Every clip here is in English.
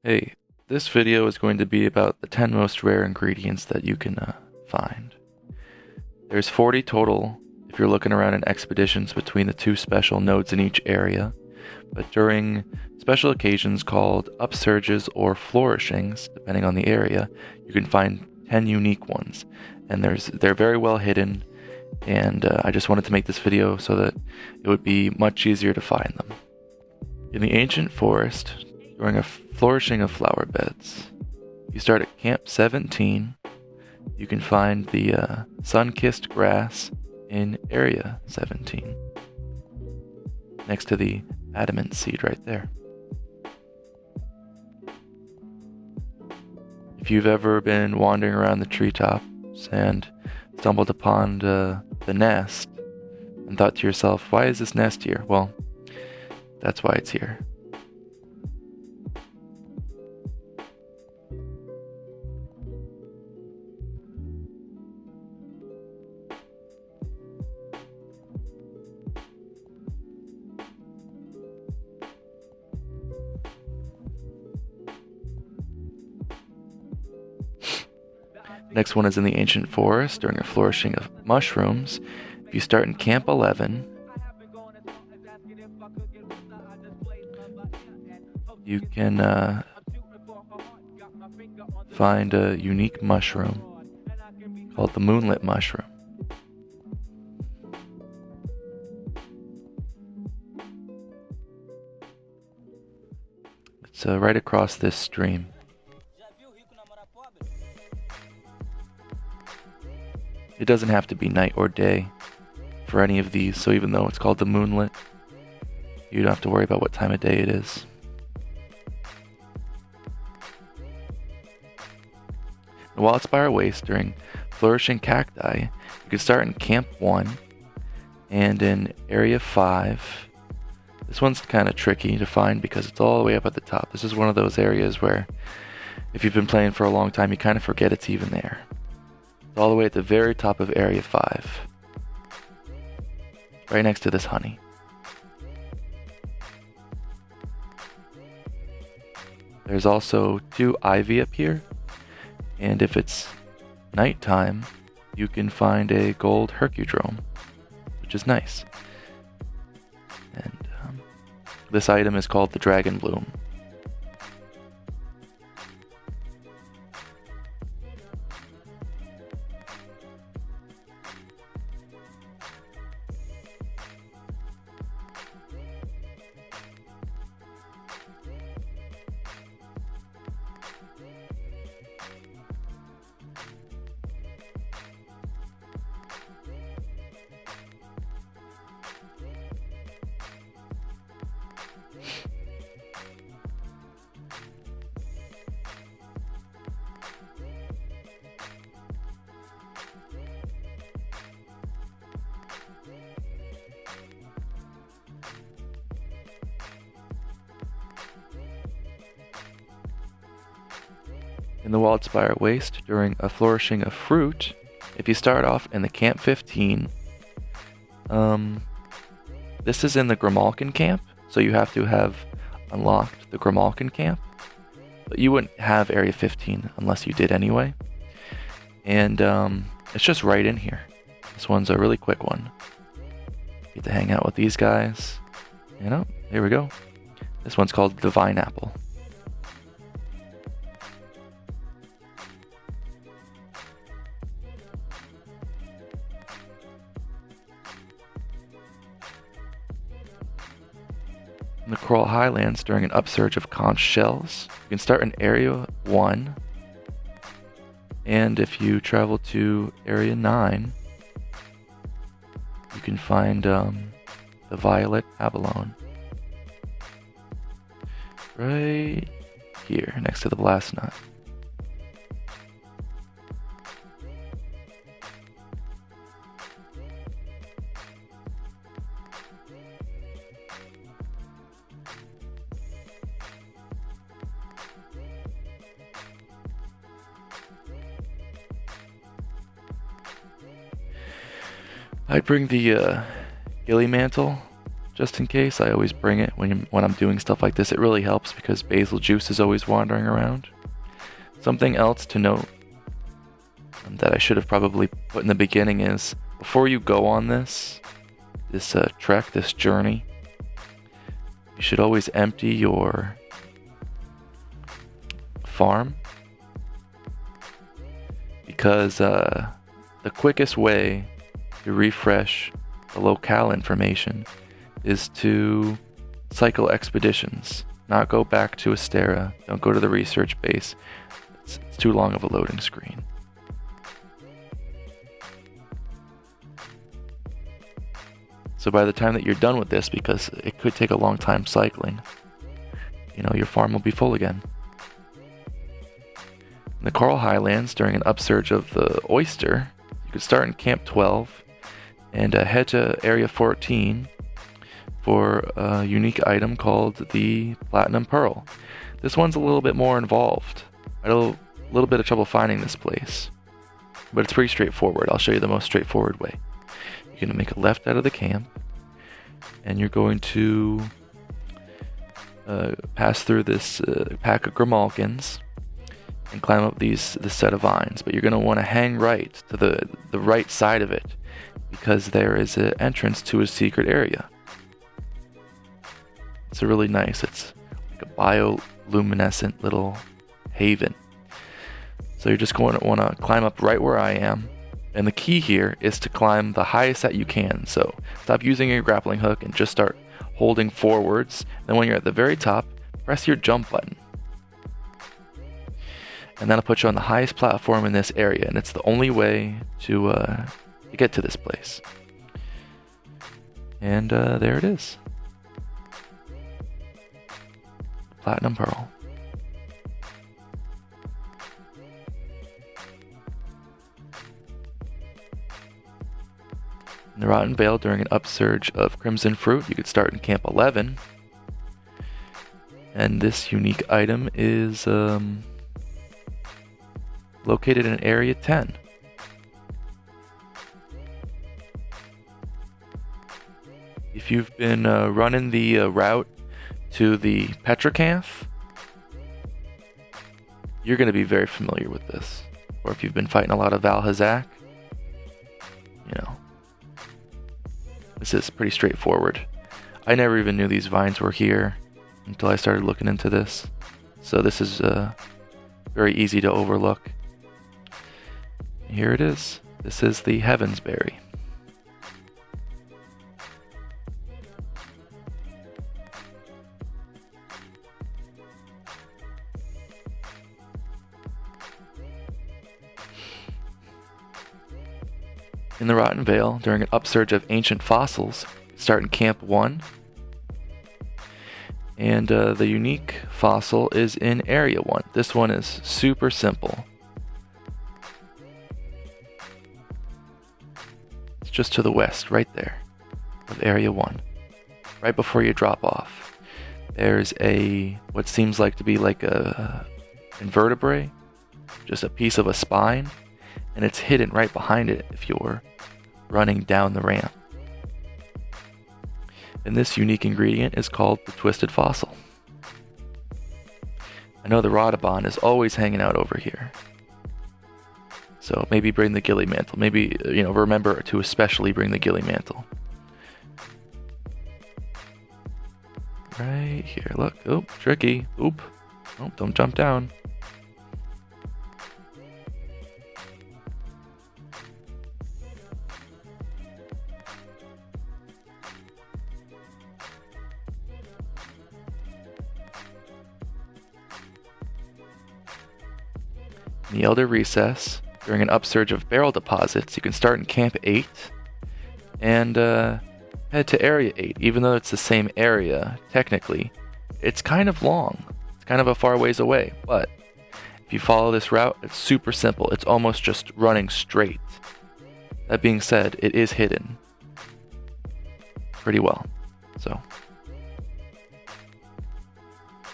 Hey, this video is going to be about the 10 most rare ingredients that you can find. There's 40 total if you're looking around in expeditions between the two special nodes in each area, but during special occasions called upsurges or flourishings, depending on the area, you can find 10 unique ones, and they're very well hidden, and I just wanted to make this video so that it would be much easier to find them. In the ancient forest, during a flourishing of flower beds, you start at Camp 17. You can find the Sunkissed Grass in Area 17, next to the adamant seed right there. If you've ever been wandering around the treetops and stumbled upon the nest and thought to yourself, why is this nest here? Well, that's why it's here. Next one is in the ancient forest during a flourishing of mushrooms. If you start in Camp 11, you can find a unique mushroom called the Moonlit Mushroom. It's right across this stream. It doesn't have to be night or day for any of these, so even though it's called the Moonlit, you don't have to worry about what time of day it is. And while it's by our waist during flourishing cacti, you can start in Camp 1 and in Area 5. This one's kind of tricky to find because it's all the way up at the top. This is one of those areas where if you've been playing for a long time, you kind of forget it's even there. It's all the way at the very top of Area 5. Right next to this honey. There's also 2 ivy up here, and if it's nighttime, you can find a gold hercudrome, which is nice. And this item is called the Dragonbloom. In the wild spire waste during a flourishing of fruit, if you start off in the Camp 15, this is in the Grimalkin camp, so you have to have unlocked the Grimalkin camp, but you wouldn't have Area 15 unless you did anyway, and it's just right in here. This one's a really quick one. Get to hang out with these guys, here we go. This one's called Divineapple. In the Coral Highlands during an upsurge of conch shells, you can start in Area 1, and if you travel to Area 9, you can find the violet abalone. Right here, next to the blast nut. I'd bring the gilly mantle just in case. I always bring it when I'm doing stuff like this. It really helps because basil juice is always wandering around. Something else to note that I should have probably put in the beginning is, before you go on this trek, this journey, you should always empty your farm, because the quickest way to refresh the locale information is to cycle expeditions, not go back to Astera. Don't go to the research base. It's too long of a loading screen. So by the time that you're done with this, because it could take a long time cycling, your farm will be full again. In the Coral Highlands, during an upsurge of the oyster, you could start in Camp 12 and head to Area 14 for a unique item called the Platinum Pearl. This one's a little bit more involved. I had a little bit of trouble finding this place, but it's pretty straightforward. I'll show you the most straightforward way. You're going to make a left out of the camp, and you're going to pass through this pack of grimalkins and climb up this set of vines. But you're going to want to hang right to the right side of it, because there is an entrance to a secret area. It's really nice. It's like a bioluminescent little haven. So you're just going to want to climb up right where I am. And the key here is to climb the highest that you can. So stop using your grappling hook and just start holding forwards. Then when you're at the very top, press your jump button. And that'll put you on the highest platform in this area. And it's the only way to get to this place. And there it is. Platinum Pearl. In the Rotten Vale, during an upsurge of Crimson Fruit, you could start in Camp 11. And this unique item is located in Area 10. If you've been running the route to the Petrocanth, you're going to be very familiar with this. Or if you've been fighting a lot of Valhazak, this is pretty straightforward. I never even knew these vines were here until I started looking into this. So this is very easy to overlook. Here it is. This is the Heavensberry. In the Rotten Vale, during an upsurge of ancient fossils, start in Camp 1. And the unique fossil is in Area 1. This one is super simple. It's just to the west, right there, of Area 1. Right before you drop off. There's what seems like to be like a invertebrate, just a piece of a spine, and it's hidden right behind it if you're running down the ramp. And this unique ingredient is called the Twisted Fossil. I know the Rodabon is always hanging out over here. So maybe bring the Gilly Mantle. Maybe, remember to especially bring the Gilly Mantle. Right here, look. Oh, tricky. Oop. Oh, don't jump down. In the Elder Recess, during an upsurge of barrel deposits, you can start in Camp 8 and head to Area 8. Even though it's the same area, technically, it's kind of long. It's kind of a far ways away, but if you follow this route, it's super simple. It's almost just running straight. That being said, it is hidden pretty well. So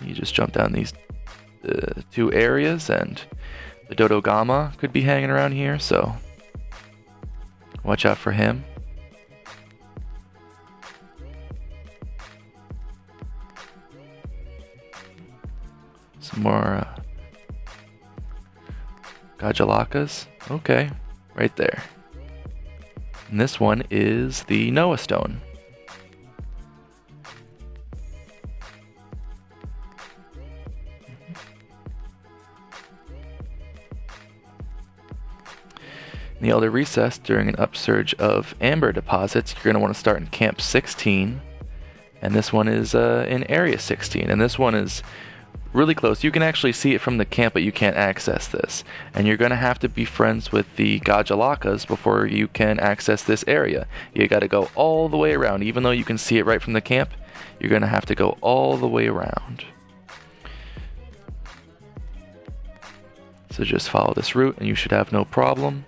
you just jump down these two areas, and the Dodogama could be hanging around here, so watch out for him. Some more Gajalakas. Okay, right there. And this one is the Noahstone. In the Elder Recess, during an upsurge of amber deposits, you're going to want to start in Camp 16. And this one is in Area 16. And this one is really close. You can actually see it from the camp, but you can't access this. And you're going to have to be friends with the Gajalakas before you can access this area. You got to go all the way around. Even though you can see it right from the camp, you're going to have to go all the way around. So just follow this route and you should have no problem.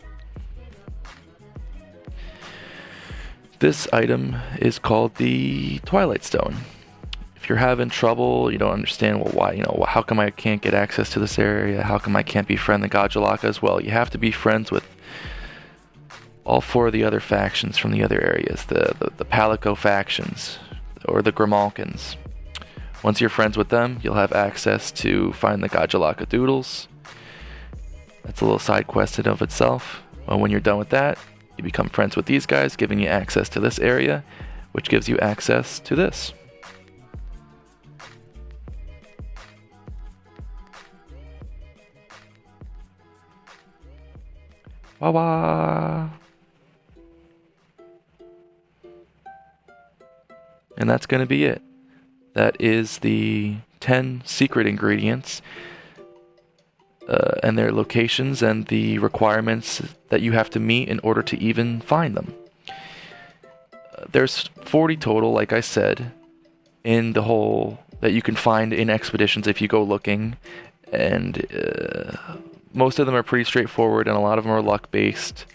This item is called the Twilight Stone. If you're having trouble, you don't understand, well, why, how come I can't get access to this area? How come I can't befriend the Gajalakas? Well, you have to be friends with all 4 of the other factions from the other areas, the Palico factions, or the Grimalkins. Once you're friends with them, you'll have access to find the Gajalaka Doodles. That's a little side quest in of itself. Well, when you're done with that, you become friends with these guys, giving you access to this area, which gives you access to this. Wah-wah! And that's going to be it. That is the 10 secret ingredients and their locations and the requirements that you have to meet in order to even find them. There's 40 total, like I said, in the whole that you can find in expeditions if you go looking, and most of them are pretty straightforward, and a lot of them are luck based.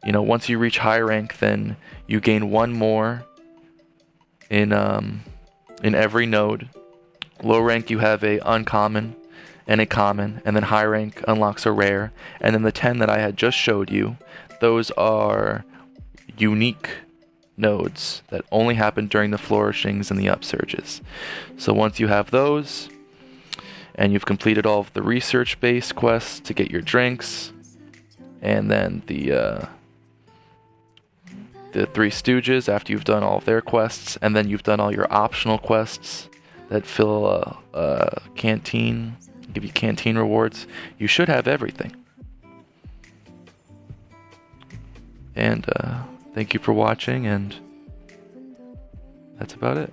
Once you reach high rank, then you gain 1 more in every node. Low rank you have a uncommon and a common, and then high rank unlocks a rare, and then the 10 that I had just showed you, those are unique nodes that only happen during the flourishings and the upsurges. So once you have those, and you've completed all of the research-based quests to get your drinks, and then the 3 Stooges after you've done all of their quests, and then you've done all your optional quests that fill a canteen, give you canteen rewards, you should have everything. And thank you for watching, and that's about it.